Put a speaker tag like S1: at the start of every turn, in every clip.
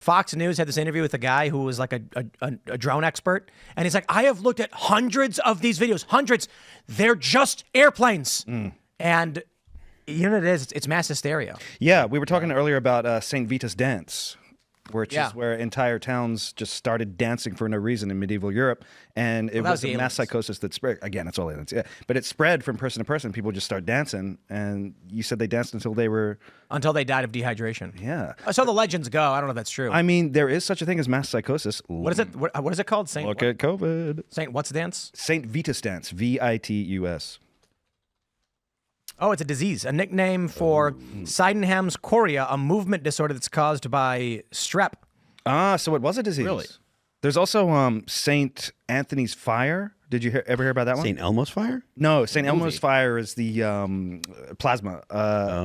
S1: Fox News had this interview with a guy who was like a drone expert. And he's like, I have looked at hundreds of these videos, hundreds. They're just airplanes. And you know what it is? It's mass hysteria.
S2: Yeah, we were talking earlier about St. Vitus dance, which is where entire towns just started dancing for no reason in medieval Europe. And it was a mass psychosis that spread. Again, it's all aliens. Yeah. But it spread from person to person. People just start dancing. And you said they danced until they were...
S1: Until they died of dehydration.
S2: Yeah.
S1: So the legends go. I don't know if that's true.
S2: I mean, there is such a thing as mass psychosis.
S1: What is it? What is it called?
S2: Look at COVID.
S1: Saint what's the dance?
S2: St. Vitus dance. Vitus.
S1: Oh, it's a disease, a nickname for Sydenham's chorea, a movement disorder that's caused by strep.
S2: Ah, so it was a disease.
S3: Really?
S2: There's also St. Anthony's fire. Did you ever hear about that one?
S3: St. Elmo's fire?
S2: No, St. Elmo's fire is the plasma.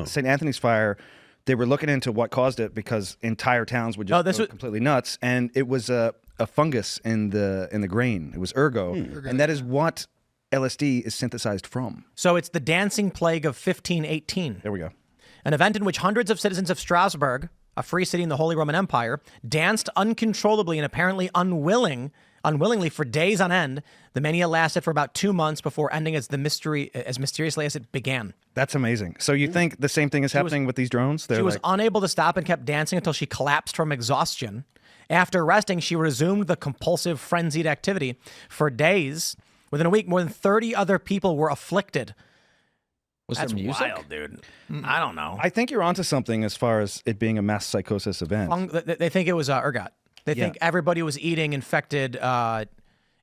S2: St. Anthony's fire, they were looking into what caused it because entire towns would just go completely nuts. And it was a fungus in the grain. It was ergo. And that is what LSD is synthesized from.
S1: So it's the dancing plague of 1518.
S2: There we go.
S1: An event in which hundreds of citizens of Strasbourg, a free city in the Holy Roman Empire, danced uncontrollably and apparently unwillingly for days on end. The mania lasted for about 2 months before ending as mysteriously as it began.
S2: That's amazing. So you think the same thing is happening with these drones?
S1: She was unable to stop and kept dancing until she collapsed from exhaustion. After resting, she resumed the compulsive, frenzied activity for days. Within a week, more than 30 other people were afflicted.
S3: That's
S1: wild, dude. I don't know.
S2: I think you're onto something as far as it being a mass psychosis event.
S1: They think it was ergot. They think everybody was eating infected.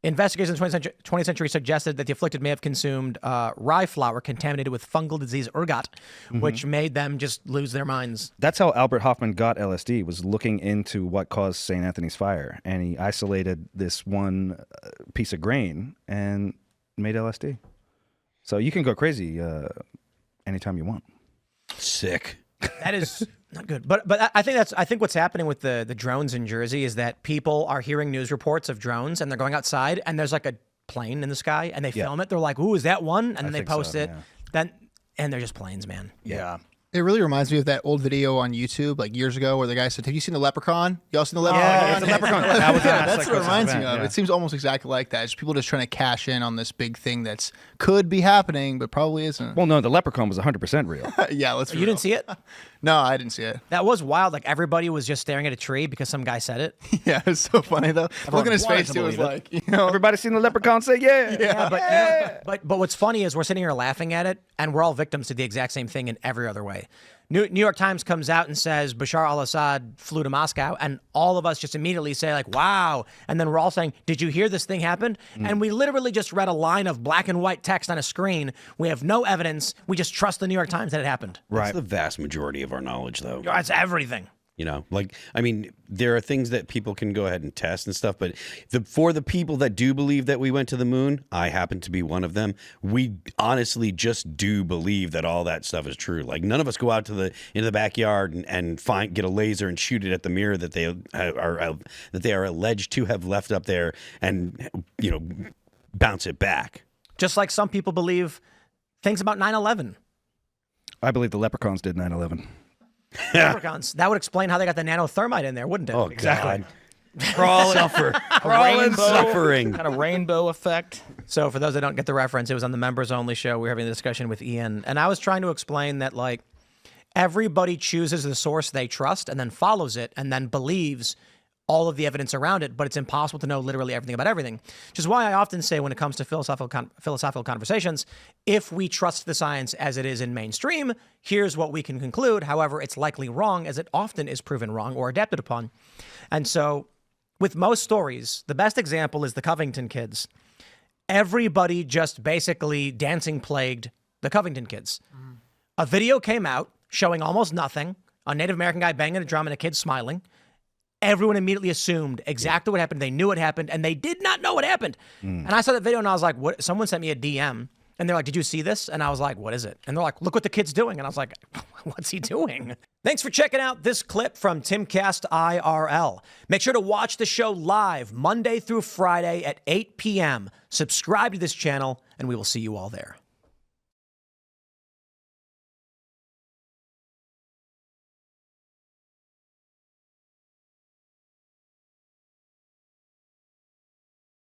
S1: Investigators in the 20th century suggested that the afflicted may have consumed rye flour contaminated with fungal disease ergot, which made them just lose their minds.
S2: That's how Albert Hofmann got LSD, was looking into what caused St. Anthony's fire. And he isolated this one piece of grain and made LSD. So you can go crazy anytime you want.
S3: Sick.
S1: That is not good. But I think what's happening with the drones in Jersey is that people are hearing news reports of drones and they're going outside and there's like a plane in the sky and they film it. They're like, "Ooh, is that one?" And then they post it. Yeah. And they're just planes, man.
S2: Yeah.
S4: It really reminds me of that old video on YouTube, like years ago, where the guy said, "Have you seen the leprechaun? Y'all seen the leprechaun?"
S2: Yeah, the leprechaun. That was
S4: that's what it reminds me of. Yeah. It seems almost exactly like that. It's people just trying to cash in on this big thing that's could be happening, but probably isn't.
S2: Well, no, the leprechaun was 100% real.
S4: Yeah, let's.
S1: You didn't see it?
S4: No, I didn't see it.
S1: That was wild. Like everybody was just staring at a tree because some guy said it.
S4: Yeah, it's so funny though. Look at his face too. Was like, you know,
S2: everybody seen the leprechaun? Say yeah.
S1: But what's funny is we're sitting here laughing at it, and we're all victims to the exact same thing in every other way. New York Times comes out and says Bashar al-Assad flew to Moscow, and all of us just immediately say like, wow. And then we're all saying, did you hear this thing happened? And we literally just read a line of black and white text on a screen. We have no evidence. We just trust the New York Times that it happened.
S3: Right. That's the vast majority of our knowledge, though.
S1: That's everything.
S3: You know, like, I mean, there are things that people can go ahead and test and stuff, but for the people that do believe that we went to the moon, I happen to be one of them. We honestly just do believe that all that stuff is true. Like, none of us go out to into the backyard and get a laser and shoot it at the mirror that they are alleged to have left up there and, you know, bounce it back.
S1: Just like some people believe things about 9/11.
S2: I believe the leprechauns did 9/11.
S1: Leprechauns. That would explain how they got the nanothermite in there, wouldn't it?
S3: Oh,
S1: exactly.
S3: Crawl and suffering.
S5: Kind of rainbow effect.
S1: So for those that don't get the reference, it was on the members only show. We were having a discussion with Ian, and I was trying to explain that like everybody chooses the source they trust and then follows it and then believes all of the evidence around it, but it's impossible to know literally everything about everything. Which is why I often say when it comes to philosophical conversations, if we trust the science as it is in mainstream, here's what we can conclude. However, it's likely wrong, as it often is proven wrong or adapted upon. And so with most stories, the best example is the Covington kids. Everybody just basically dancing plagued the Covington kids. A video came out showing almost nothing, a Native American guy banging a drum and a kid smiling. Everyone immediately assumed exactly what happened. They knew what happened, and they did not know what happened. And I saw that video, and I was like, "What?" Someone sent me a DM, and they're like, "Did you see this?" And I was like, "What is it?" And they're like, "Look what the kid's doing." And I was like, "What's he doing?" Thanks for checking out this clip from Timcast IRL. Make sure to watch the show live Monday through Friday at 8 p.m. Subscribe to this channel, and we will see you all there.